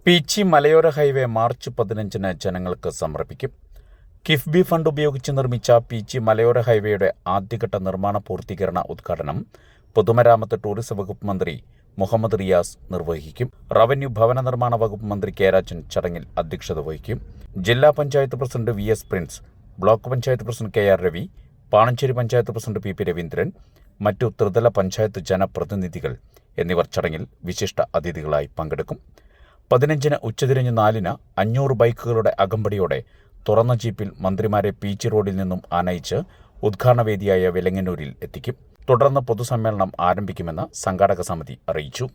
പീച്ചി മലയോര highway March 15-ന് ജനങ്ങൾക്ക് സമർപ്പിക്കും. കിഫ്ബി ഫണ്ട് ഉപയോഗിച്ച് നിർമ്മിച്ച പീച്ചി മലയോര ഹൈവേയുടെ ആദ്യഘട്ട നിർമ്മാണ പൂർത്തീകരണ ഉദ്ഘാടനം പൊതുമരാമത്ത് ടൂറിസം വകുപ്പ് മന്ത്രി മുഹമ്മദ് റിയാസ് നിർവഹിക്കും. റവന്യൂ ഭവന നിർമ്മാണ വകുപ്പ് മന്ത്രി കെ രാജൻ ചടങ്ങിൽ അധ്യക്ഷത വഹിക്കും. ജില്ലാ panchayat president V S Prince, block panchayat president K R Ravi, Panancheri panchayat president P P Raveendran, മറ്റു ത്രിതല പഞ്ചായത്ത് ജനപ്രതിനിധികൾ എന്നിവർ ചടങ്ങിൽ വിശിഷ്ട അതിഥികളായി പങ്കെടുക്കും. 15-ന് ഉച്ചതിരിഞ്ഞ് 4-ന് 500 ബൈക്കുകളുടെ അകമ്പടിയോടെ തുറന്ന ജീപ്പിൽ മന്ത്രിമാരെ പീച്ചി റോഡിൽ നിന്നും ആനയിച്ച് ഉദ്ഘാടനവേദിയായ വെലങ്ങന്നൂരിൽ എത്തിക്കും. തുടർന്ന് പൊതുസമ്മേളനം ആരംഭിക്കുമെന്ന് സംഘാടക സമിതി അറിയിച്ചു.